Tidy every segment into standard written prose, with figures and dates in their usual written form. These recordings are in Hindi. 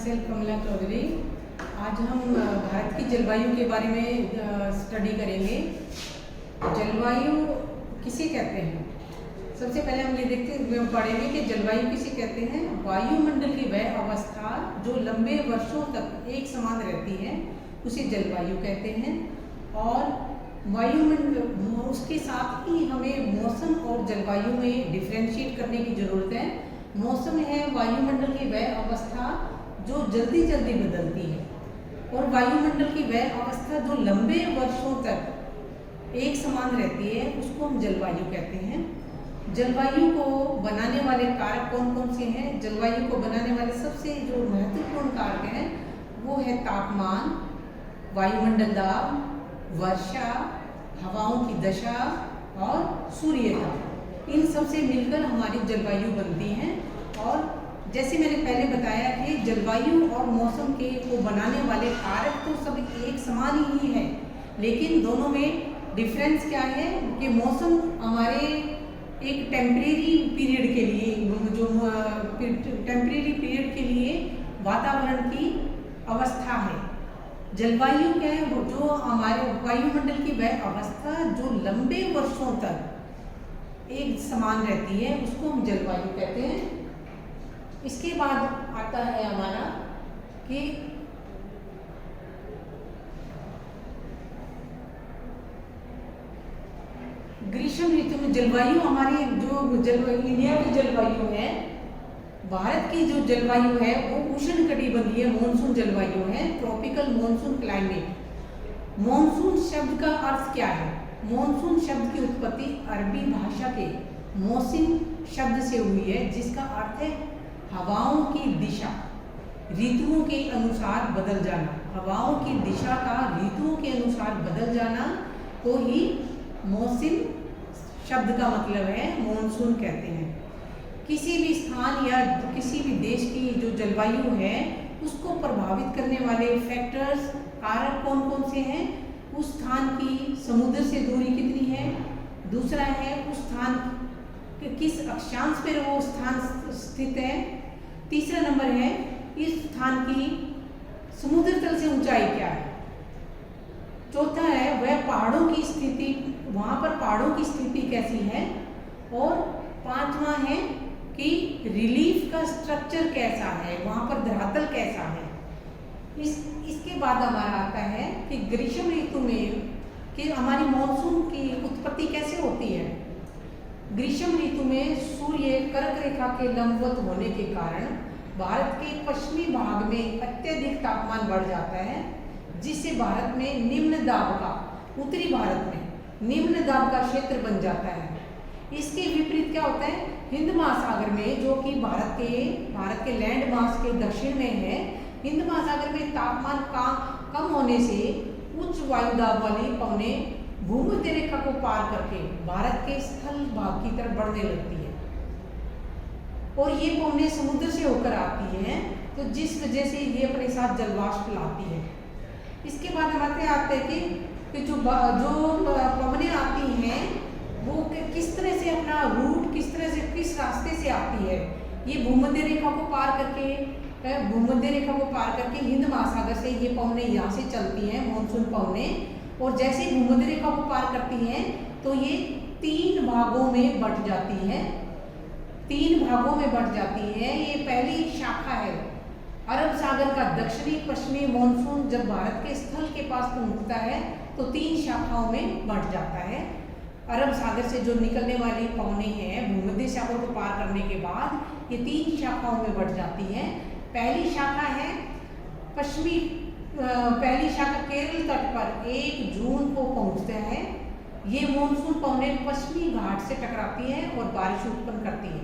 सेल्फ कमला चौधरी। आज हम भारत की जलवायु के बारे में स्टडी करेंगे। जलवायु किसे कहते हैं? सबसे पहले हम ये पढ़ेंगे कि जलवायु किसे कहते हैं। वायुमंडल की वह अवस्था जो लंबे वर्षों तक एक समान रहती है उसे जलवायु कहते हैं। और वायुमंडल उसके साथ ही हमें मौसम और जलवायु में डिफ्रेंशिएट करने की ज़रूरत है। मौसम है वायुमंडल की वह अवस्था जो जल्दी जल्दी बदलती है, और वायुमंडल की वह अवस्था जो लंबे वर्षों तक एक समान रहती है उसको हम जलवायु कहते हैं। जलवायु को बनाने वाले कारक कौन कौन से हैं? जलवायु को बनाने वाले सबसे जो महत्वपूर्ण कारक हैं वो है तापमान, वायुमंडल दाब, वर्षा, हवाओं की दशा और सूर्यता। इन सब से मिलकर हमारी जलवायु बनती है। और जैसे मैंने पहले बताया कि जलवायु और मौसम के को बनाने वाले कारक तो सब एक समान ही है, लेकिन दोनों में डिफरेंस क्या है कि मौसम हमारे एक टेम्परेरी पीरियड के लिए, जो टेम्परेरी पीरियड के लिए वातावरण की अवस्था है। जलवायु क्या है? वो जो हमारे वायुमंडल की वह अवस्था जो लंबे वर्षों तक एक समान रहती है उसको हम जलवायु कहते हैं। इसके बाद आता है हमारा कि ग्रीष्म ऋतु में जलवायु हमारी जो इंडिया की जलवायु है, भारत की जो जलवायु है वो उष्णकटिबंधीय मॉनसून जलवायु है, ट्रॉपिकल मॉनसून क्लाइमेट। मॉनसून शब्द का अर्थ क्या है? मॉनसून शब्द की उत्पत्ति अरबी भाषा के मौसिम शब्द से हुई है, जिसका अर्थ है हवाओं की दिशा ऋतुओं के अनुसार बदल जाना। हवाओं की दिशा का ऋतुओं के अनुसार बदल जाना को ही मौसिम शब्द का मतलब है मॉनसून कहते हैं। किसी भी स्थान या किसी भी देश की जो जलवायु है उसको प्रभावित करने वाले फैक्टर्स, कारक कौन कौन से हैं? उस स्थान की समुद्र से दूरी कितनी है, दूसरा है उस स्थान किस अक्षांश पर वो स्थान स्थित है, तीसरा नंबर है इस स्थान की समुद्र तल से ऊंचाई क्या है, चौथा है वह पहाड़ों की स्थिति, वहाँ पर पहाड़ों की स्थिति कैसी है, और पांचवा है कि रिलीफ का स्ट्रक्चर कैसा है, वहाँ पर धरातल कैसा है। इसके बाद हमारा आता है कि ग्रीष्म ऋतु में कि हमारी मानसून की उत्पत्ति कैसे होती है। ग्रीष्म ऋतु में सूर्य कर्क रेखा के लंबवत होने के कारण भारत के पश्चिमी भाग में अत्यधिक तापमान बढ़ जाता है, जिससे भारत में निम्न दाब का, उत्तरी भारत में निम्न दाब का क्षेत्र बन जाता है। इसके विपरीत क्या होता है? हिंद महासागर में, जो कि भारत के लैंड मास के दक्षिण में है, हिंद महासागर में तापमान कम होने से उच्च वायु दाब वाली पवनें भूमध्य रेखा को पार करके भारत के स्थल भाग की तरफ बढ़ने लगती है, और ये पवनें समुद्र से होकर आती हैं, तो जिस वजह से ये अपने साथ जलवाष्प लाती है। इसके बाद हमारे आते हैं कि जो पवनें आती हैं वो किस तरह से अपना रूट, किस रास्ते से आती है। ये भूमध्य रेखा को पार करके हिंद महासागर से ये पवनें यहाँ से चलती हैं, मानसून पवनें, और जैसे भूमध्य रेखा को पार करती हैं तो ये तीन भागों में बट जाती है। ये पहली शाखा है अरब सागर का दक्षिणी पश्चिमी मानसून जब भारत के स्थल के पास पहुंचता है तो तीन शाखाओं में बट जाता है। अरब सागर से जो निकलने वाली पवनें हैं भूमध्य सागर को पार करने के बाद ये तीन शाखाओं में बट जाती है। पहली शाखा केरल तट पर 1 जून को पहुंचता है। ये मानसून पवनें पश्चिमी घाट से टकराती है और बारिश उत्पन्न करती है।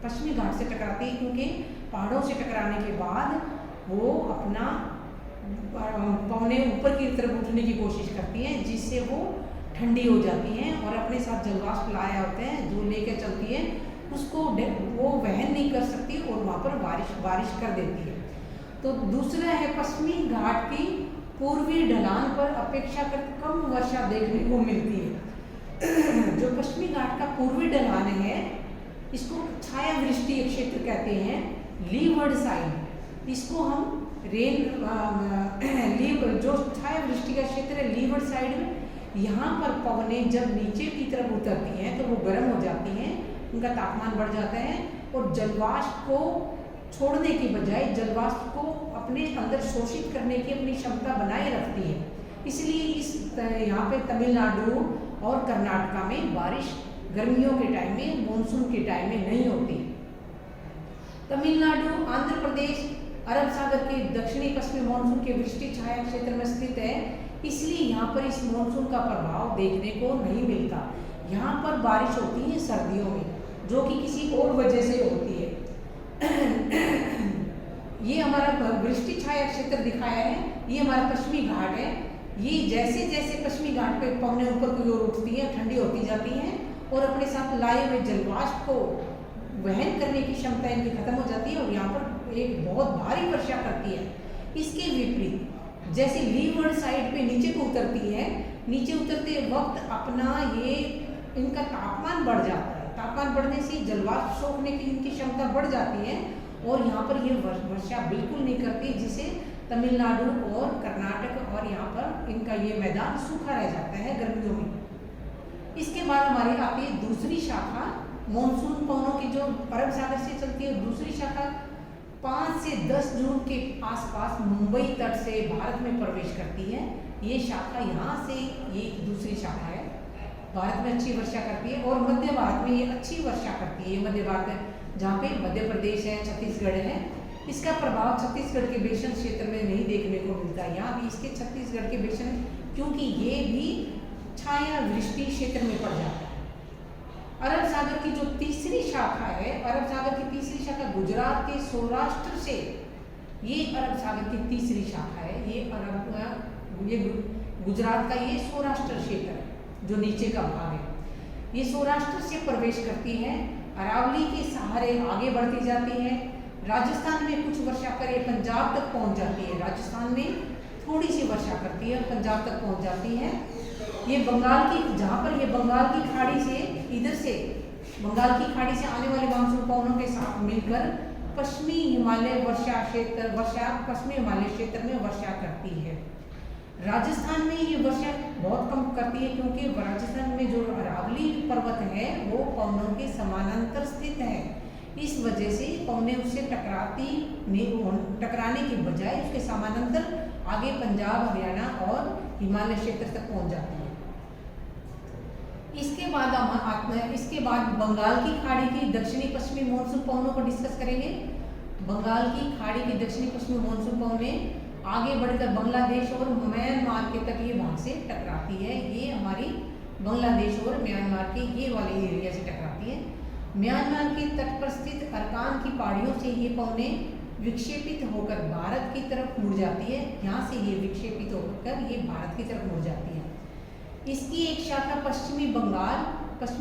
पश्चिमी घाट से टकराती है क्योंकि पहाड़ों से टकराने के बाद वो अपना पवनें ऊपर की तरफ उठने की कोशिश करती हैं, जिससे वो ठंडी हो जाती हैं और अपने साथ जलवाष्प लाया होते हैं जो लेकर चलती है, उसको वो वहन नहीं कर सकती और वहाँ पर बारिश कर देती है। तो दूसरा है पश्चिमी घाट की पूर्वी ढलान पर अपेक्षाकृत कम वर्षा देखने को मिलती है। जो पश्चिमी घाट का पूर्वी ढलान है इसको छाया वृष्टि क्षेत्र कहते हैं, लीवर्ड साइड। इसको हम जो छाया वृष्टि का क्षेत्र है लीवड साइड में, यहाँ पर पवनें जब नीचे की तरफ उतरती हैं तो वो गर्म हो जाती हैं, उनका तापमान बढ़ जाता है और जलवाष्प को छोड़ने की बजाय जलवाष्प को अपने अंदर शोषित करने की अपनी क्षमता बनाए रखती है। इसलिए यहाँ पे तमिलनाडु और कर्नाटका में बारिश गर्मियों के टाइम में, मानसून के टाइम में नहीं होती। तमिलनाडु, आंध्र प्रदेश अरब सागर के दक्षिणी पश्चिमी मानसून के वृष्टि छाया क्षेत्र में स्थित है, इसलिए यहाँ पर इस मानसून का प्रभाव देखने को नहीं मिलता। यहाँ पर बारिश होती है सर्दियों में, जो कि किसी और वजह से होती है। ये हमारा वृष्टि छाया क्षेत्र दिखाया है, ये हमारा पश्चिमी घाट है। ये जैसे जैसे पश्चिमी घाट पे पवनें ऊपर की ओर उठती है, ठंडी होती जाती हैं और अपने साथ लाए हुए जलवाष्प को वहन करने की क्षमता इनकी खत्म हो जाती है और यहाँ पर एक बहुत भारी वर्षा करती है। इसके विपरीत जैसे लीवड साइड पे नीचे को उतरती है, नीचे उतरते वक्त अपना ये इनका तापमान बढ़ जाता है। तापमान बढ़ने से जलवाष्प सोखने की इनकी क्षमता बढ़ जाती है और यहाँ पर ये वर्षा बिल्कुल नहीं करती, जिसे तमिलनाडु और कर्नाटक और यहाँ पर इनका ये मैदान सूखा रह जाता है गर्मियों में। इसके बाद हमारी आती है दूसरी शाखा मानसून पवनों की, जो अरब सागर से चलती है। दूसरी शाखा 5 से 10 जून के आसपास मुंबई तट से भारत में प्रवेश करती है। ये शाखा यहाँ से ये दूसरी शाखा है, भारत में अच्छी वर्षा करती है और मध्य भारत में ये अच्छी वर्षा करती है। मध्य भारत में जहाँ पे मध्य प्रदेश है, छत्तीसगढ़ है, इसका प्रभाव छत्तीसगढ़ के बेसन क्षेत्र में नहीं देखने को मिलता। यहाँ भी इसके छत्तीसगढ़ के बेसन, क्योंकि ये भी छाया वृष्टि क्षेत्र में पड़ जाता है। अरब सागर की जो तीसरी शाखा है, अरब सागर की तीसरी शाखा गुजरात के सौराष्ट्र से, ये अरब सागर की तीसरी शाखा है। ये गुजरात का ये सौराष्ट्र क्षेत्र है, जो नीचे का भाग है। ये सौराष्ट्र से प्रवेश करती है, अरावली के सहारे आगे बढ़ती जाती है, राजस्थान में कुछ वर्षा कर ये पंजाब तक पहुंच जाती है। राजस्थान में थोड़ी सी वर्षा करती है, पंजाब तक पहुंच जाती है। ये बंगाल की, जहाँ पर ये बंगाल की खाड़ी से, इधर से बंगाल की खाड़ी से आने वाले मानसून पवनों के साथ मिलकर पश्चिमी हिमालय पश्चिमी हिमालय क्षेत्र में वर्षा करती है। राजस्थान में ये वर्षा बहुत कम करती है, क्योंकि राजस्थान में जो अरावली पर्वत है वो पवनों के समानांतर स्थित है। इस वजह से पवनें उससे टकराने के बजाय उसके समानांतर आगे पंजाब, हरियाणा और हिमालय क्षेत्र तक पहुंच जाती है। इसके बाद बंगाल की खाड़ी की दक्षिणी पश्चिमी मानसून पवनों को डिस्कस करेंगे। बंगाल की खाड़ी की दक्षिणी पश्चिमी मानसून पवनें आगे बढ़कर बांग्लादेश और म्यांमार के तटीय भाग से टकराती है। ये हमारी बांग्लादेश और म्यांमार के ये वाले एरिया से टकराती है। म्यांमार के तट पर स्थित अरकान की पहाड़ियों से ये पवनें विक्षेपित होकर भारत की तरफ मुड़ जाती है। यहाँ से ये विक्षेपित होकर ये भारत की तरफ मुड़ जाती है। इसकी एक शाखा पश्चिमी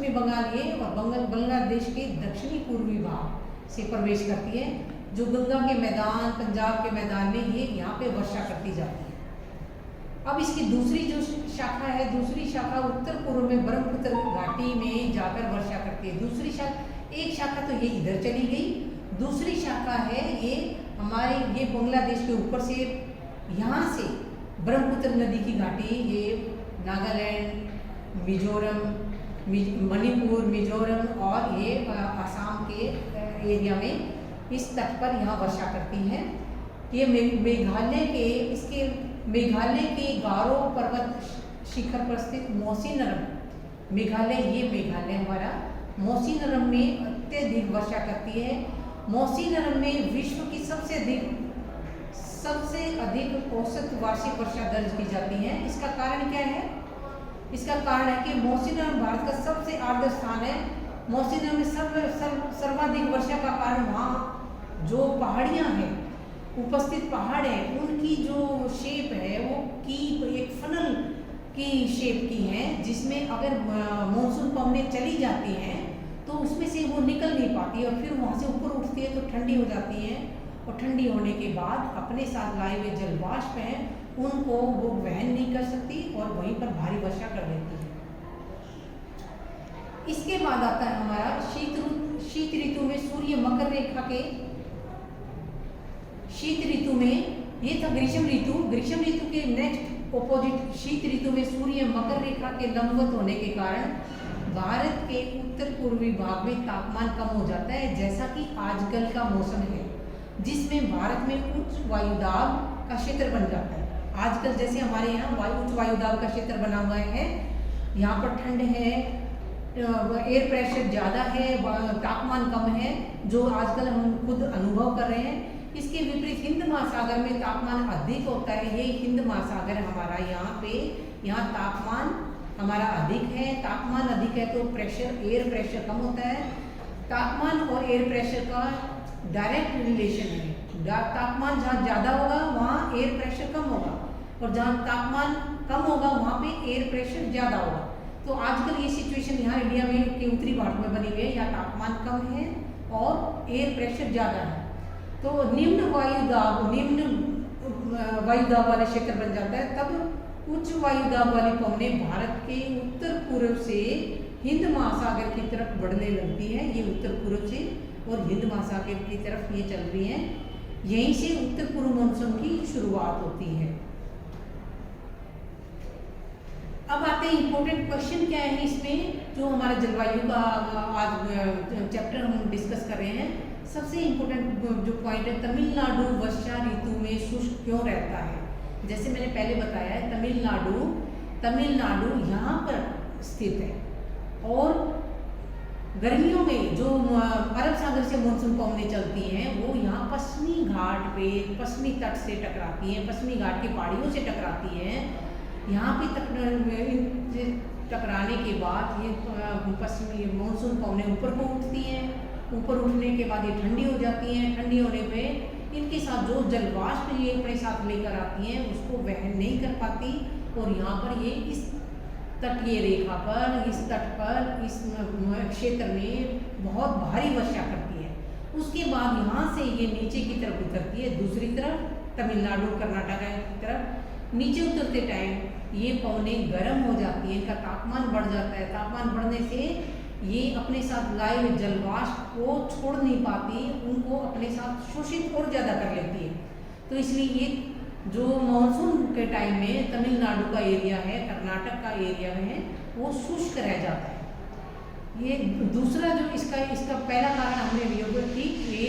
बंगाल ये और बांग्लादेश के दक्षिणी पूर्वी भाग से प्रवेश करती है, जो गंगा के मैदान, पंजाब के मैदान में ये यहाँ पे वर्षा करती जाती है। अब इसकी दूसरी जो शाखा है, दूसरी शाखा उत्तर पूर्व में ब्रह्मपुत्र घाटी में जाकर वर्षा करती है। दूसरी शाखा, एक शाखा तो ये इधर चली गई, दूसरी शाखा है ये हमारे ये बांग्लादेश के ऊपर से, यहाँ से ब्रह्मपुत्र नदी की घाटी ये नागालैंड, मिजोरम, मणिपुर, मिजोरम और ये असम के एरिया में इस तट पर यहाँ वर्षा करती है। ये मेघालय के गारो पर्वत शिखर पर स्थित मौसीनरम, मेघालय हमारा मौसीनरम में अत्यधिक वर्षा करती है। मौसीनरम में विश्व की सबसे अधिक औसत वार्षिक वर्षा दर्ज की जाती है। इसका कारण क्या है? इसका कारण है कि मौसीनरम भारत का सबसे आर्द्र स्थान है। मौसीनरम में सर्वाधिक वर्षा का कारण वहाँ जो पहाड़ियाँ हैं, उपस्थित पहाड़ हैं, उनकी जो शेप है वो एक फनल की शेप की है, जिसमें अगर मानसून पवनें चली जाती हैं तो उसमें से वो निकल नहीं पाती और फिर वहाँ से ऊपर उठती है तो ठंडी हो जाती है और ठंडी होने के बाद अपने साथ लाए हुए जल वाष्प हैं उनको वो वहन नहीं कर सकती और वहीं पर भारी वर्षा कर देती है। इसके बाद आता है हमारा शीत ऋतु में सूर्य मकर रेखा के शीत ऋतु में ये था ग्रीष्म ऋतु। ग्रीष्म ऋतु के नेक्स्ट ऑपोजिट शीत ऋतु में सूर्य मकर रेखा के लंबवत होने के कारण भारत के उत्तर पूर्वी भाग में तापमान कम हो जाता है, जैसा कि आजकल का मौसम है, जिसमें भारत में उच्च वायुदाब का क्षेत्र बन जाता है। आजकल जैसे हमारे यहाँ उच्च वायुदाब का क्षेत्र बना हुआ है, यहाँ पर ठंड है, एयर प्रेशर ज़्यादा है, तापमान कम है, जो आजकल हम खुद अनुभव कर रहे हैं। इसके विपरीत हिंद महासागर में तापमान अधिक होता है। ये हिंद महासागर हमारा यहाँ तापमान हमारा अधिक है। तापमान अधिक है तो एयर प्रेशर कम होता है। तापमान और एयर प्रेशर का डायरेक्ट रिलेशन है। तापमान जहाँ ज़्यादा होगा वहाँ एयर प्रेशर कम होगा, और जहाँ तापमान कम होगा वहाँ पे एयर प्रेशर ज़्यादा होगा। तो आजकल ये सिचुएशन यहाँ इंडिया में के उत्तरी भारत में बनी हुई है, यहाँ तापमान कम है और एयर प्रेशर ज़्यादा है। तो निम्न वायुदाब वाले क्षेत्र बन जाता है। तब उच्च वायुदाब वाली पवनें भारत के उत्तर पूर्व से हिंद महासागर की तरफ बढ़ने लगती है। ये उत्तर पूर्व से और हिंद महासागर की तरफ ये चल रही है। यहीं से उत्तर पूर्व मानसून की शुरुआत होती है। अब आते हैं इम्पोर्टेंट क्वेश्चन क्या है इसमें, जो हमारे जलवायु का आज चैप्टर हम डिस्कस कर रहे हैं। सबसे इम्पोर्टेंट जो पॉइंट है, तमिलनाडु वर्षा ऋतु में शुष्क क्यों रहता है। जैसे मैंने पहले बताया है, तमिलनाडु यहाँ पर स्थित है, और गर्मियों में जो अरब सागर से मानसून पवनें चलती हैं वो यहाँ पश्चिमी घाट पे, पश्चिमी तट से टकराती हैं, पश्चिमी घाट की पहाड़ियों से टकराती हैं। यहाँ पे टकराने के बाद ये पश्चिमी मानसून पवनें ऊपर को उठती हैं। ऊपर उठने के बाद ये ठंडी हो जाती हैं। ठंडी होने पे इनके साथ जो जलवाष्प ये अपने साथ लेकर आती हैं उसको वहन नहीं कर पाती, और यहाँ पर ये इस तटीय रेखा पर, इस तट पर, इस क्षेत्र में बहुत भारी वर्षा करती है। उसके बाद यहाँ से ये नीचे की तरफ उतरती है, दूसरी तरफ तमिलनाडु कर्नाटक की तरफ। नीचे उतरते टाइम ये पवनें गर्म हो जाती हैं, इनका तापमान बढ़ जाता है। तापमान बढ़ने से ये अपने साथ लाए हुए जलवाष्प को छोड़ नहीं पाती, उनको अपने साथ शोषित और ज़्यादा कर लेती है। तो इसलिए ये जो मानसून के टाइम में तमिलनाडु का एरिया है, कर्नाटक का एरिया है, वो शुष्क रह जाता है। ये दूसरा जो इसका पहला कारण हमने लिया कि ये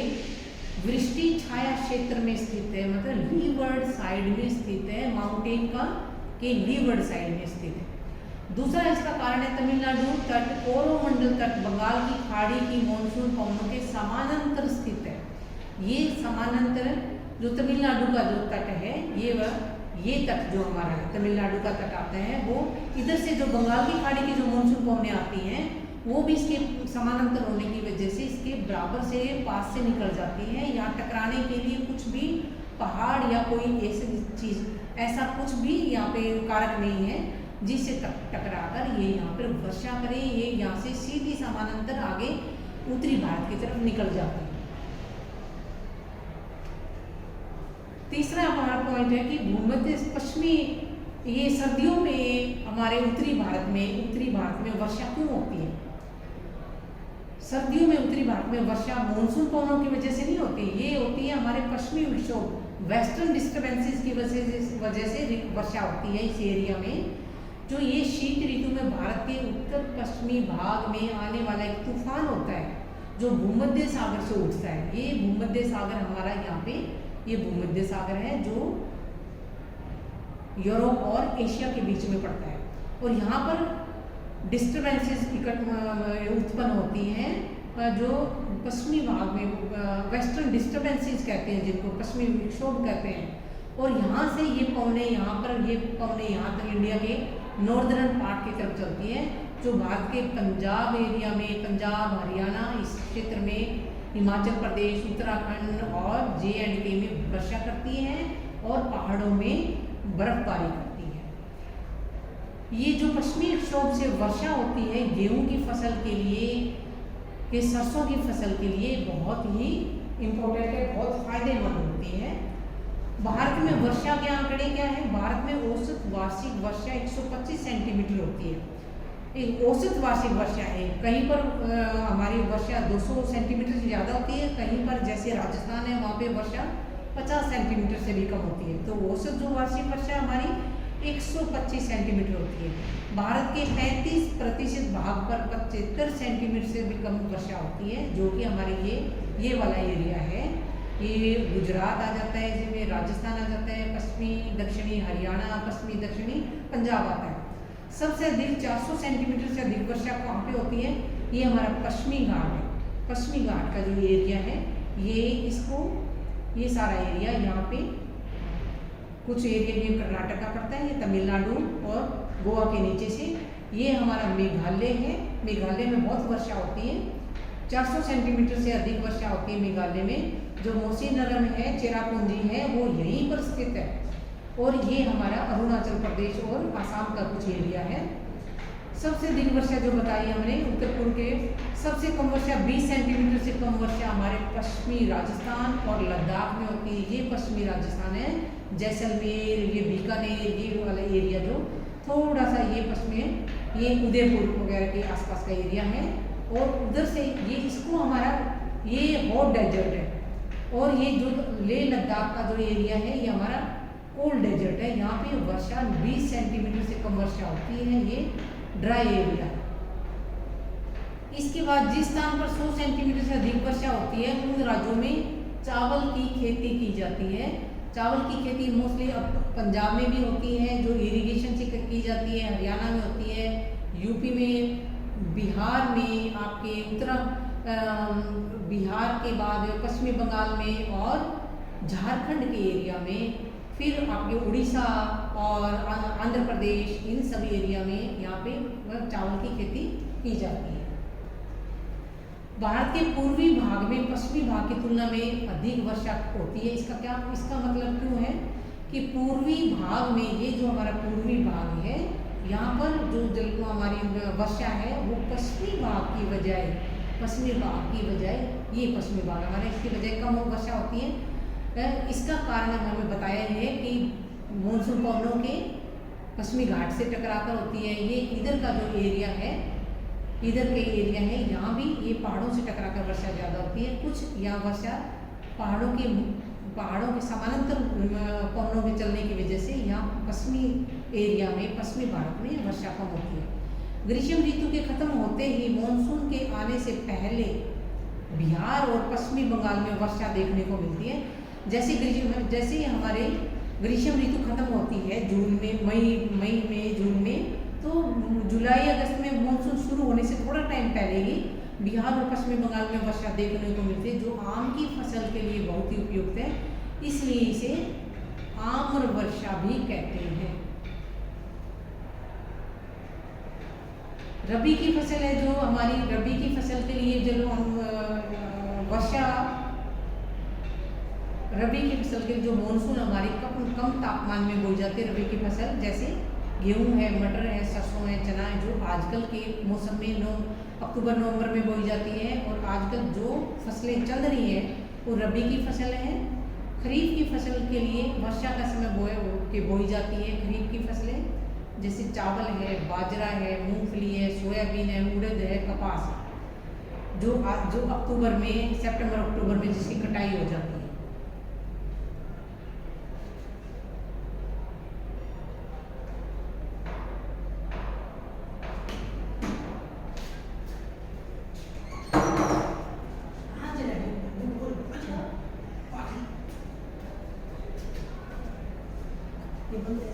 वृष्टि छाया क्षेत्र में स्थित है, मतलब लीवर्ड साइड में स्थित है, माउंटेन के लीवर्ड साइड में स्थित है। दूसरा इसका कारण है तमिलनाडु तट कोरोमंडल तट बंगाल की खाड़ी की मानसून पवनों के समानांतर स्थित है। ये समानांतर जो तमिलनाडु का जो तट है, ये तट जो हमारा है, तमिलनाडु का तट आता है, वो इधर से जो बंगाल की खाड़ी की जो मानसून पवनें आती हैं वो भी इसके समानांतर होने की वजह से इसके बराबर से पास से निकल जाती हैं। यहाँ टकराने के लिए कुछ भी पहाड़ या कोई ऐसी चीज़, ऐसा कुछ भी यहाँ पे कारक नहीं है जिससे टकराकर ये यहाँ पर वर्षा करे। ये यहाँ से सीधी समानांतर आगे उत्तरी भारत की तरफ निकल जाती है। तीसरा हमारा पॉइंट है कि भूमध्य पश्चिमी, ये सर्दियों में हमारे उत्तरी भारत में वर्षा क्यों होती है। सर्दियों में उत्तरी भारत में वर्षा मानसून पवनों की वजह से नहीं होती, ये होती है हमारे पश्चिमी विक्षोभ, वेस्टर्न डिस्टर्बेंसेस की वजह से वर्षा होती है इस एरिया में। जो ये शीत ऋतु में भारत के उत्तर पश्चिमी भाग में आने वाला एक तूफान होता है जो भूमध्य सागर से उठता है। ये भूमध्य सागर हमारा यहाँ पे, ये भूमध्य सागर है जो यूरोप और एशिया के बीच में पड़ता है, और यहाँ पर डिस्टर्बेंसेस उत्पन्न होती हैं जो पश्चिमी भाग में वेस्टर्न डिस्टर्बेंसेस कहते हैं, जिनको पश्चिमी विक्षोभ कहते हैं। और यहाँ से ये पवनें यहाँ तक इंडिया के नॉर्दर्न पार्ट की तरफ चलती है, जो भारत के पंजाब एरिया में, पंजाब हरियाणा इस क्षेत्र में, हिमाचल प्रदेश, उत्तराखंड और JNK में वर्षा करती हैं और पहाड़ों में बर्फबारी करती है। ये जो पश्चिमी विक्षोभ से वर्षा होती है गेहूं की फसल के लिए, सरसों की फसल के लिए बहुत ही इम्पोर्टेंट है, बहुत फायदेमंद होती है। भारत में वर्षा के आंकड़े क्या है। भारत में औसत वार्षिक वर्षा 125 सेंटीमीटर होती है। एक औसत वार्षिक वर्षा है। कहीं पर हमारी वर्षा 200 सेंटीमीटर से ज़्यादा होती है, कहीं पर जैसे राजस्थान है वहाँ पे वर्षा 50 सेंटीमीटर से भी कम होती है। तो औसत जो वार्षिक वर्षा हमारी 125 सेंटीमीटर होती है। भारत के 35% भाग पर 75 सेंटीमीटर से भी कम वर्षा होती है, जो कि हमारे ये वाला एरिया है। ये गुजरात आ जाता है, इसमें राजस्थान आ जाता है, पश्चिमी दक्षिणी हरियाणा, पश्चिमी दक्षिणी पंजाब आता है। सबसे अधिक 400 सेंटीमीटर से अधिक वर्षा कहाँ पे होती है? ये हमारा पश्चिमी घाट है। पश्चिमी घाट का जो एरिया है, ये सारा एरिया यहाँ पे कुछ एरिया ये कर्नाटक का पड़ता है, ये तमिलनाडु और गोवा के नीचे से ये हमारा मेघालय है। मेघालय में बहुत वर्षा होती है, 400 सेंटीमीटर से अधिक वर्षा होती है मेघालय में। जो मौसीनरम है, चेरापूंजी है, वो यहीं पर स्थित है। और ये हमारा अरुणाचल प्रदेश और आसाम का कुछ एरिया है। सबसे अधिक वर्षा जो बताई हमने उत्तर पूर्व के, सबसे कम वर्षा 20 सेंटीमीटर से कम वर्षा हमारे पश्चिमी राजस्थान और लद्दाख में होती है। ये पश्चिमी राजस्थान है, जैसलमेर, ये बीकानेर, ये वाला एरिया जो थोड़ा सा ये पश्चिमी है, ये उदयपुर वगैरह के आसपास का एरिया है। और उधर से ये इसको हमारा ये हॉट डेजर्ट है। और ये जो लेह लद्दाख का जो एरिया है, ये हमारा कोल्ड डेजर्ट है। यहाँ पे वर्षा 20 सेंटीमीटर से कम वर्षा होती है, ये ड्राई एरिया। इसके बाद जिस स्थान पर 100 सेंटीमीटर से अधिक वर्षा होती है, उन राज्यों में चावल की खेती की जाती है। चावल की खेती मोस्टली अब पंजाब में भी होती है, जो इरिगेशन से की जाती है, हरियाणा में होती है, यूपी में, बिहार में, आपके बिहार के बाद पश्चिमी बंगाल में और झारखंड के एरिया में, फिर आपके उड़ीसा और आंध्र प्रदेश, इन सभी एरिया में यहाँ पे चावल की खेती की जाती है। भारत के पूर्वी भाग में पश्चिमी भाग की तुलना में अधिक वर्षा होती है। इसका मतलब क्यों है कि पूर्वी भाग में, ये जो हमारा पूर्वी भाग है, यहाँ पर जो हमारी वर्षा है वो पश्चिमी भाग की बजाय ये पश्चिमी भाग हमारे इसकी बजाय कम वर्षा होती है। इसका कारण हमें बताया है कि मानसून पवनों के पश्चिमी घाट से टकराकर होती है। ये इधर का जो एरिया है, इधर के एरिया है, यहाँ भी ये पहाड़ों से टकराकर वर्षा ज़्यादा होती है। कुछ यहाँ वर्षा पहाड़ों के समानांतर पवनों के चलने की वजह से यहाँ पश्चिमी एरिया में, पश्चिमी भारत में वर्षा कम होती है। ग्रीष्म ऋतु के खत्म होते ही मानसून के आने से पहले बिहार और पश्चिमी बंगाल में वर्षा देखने को मिलती है। जैसे हमारे ग्रीष्म ऋतु खत्म होती है जून में, मई में, जून में, तो जुलाई अगस्त में मानसून शुरू होने से थोड़ा टाइम पहले ही बिहार और पश्चिमी बंगाल में वर्षा देखने को मिलती है, जो आम की फसल के लिए बहुत ही उपयुक्त है। इसलिए इसे आम्र वर्षा भी कहते हैं। रबी की फसल है जो हमारी, रबी की फसल के लिए जो रबी की फसल के जो मानसून हमारी कम तापमान में बोई जाती है। रबी की फसल जैसे गेहूं है, मटर है, सरसों है, चना है, जो आजकल के मौसम में अक्टूबर नवंबर में बोई जाती है। और आजकल जो फसलें चल रही है वो रबी की फसल है। खरीफ की फसल के लिए वर्षा का समय बोई जाती है। खरीफ की फसलें जैसे चावल है, बाजरा है, मूंगफली है, सोयाबीन है, उड़द है, कपास है, जो अक्टूबर में, सितंबर अक्टूबर में जिसकी कटाई हो जाती है। ये बंद है।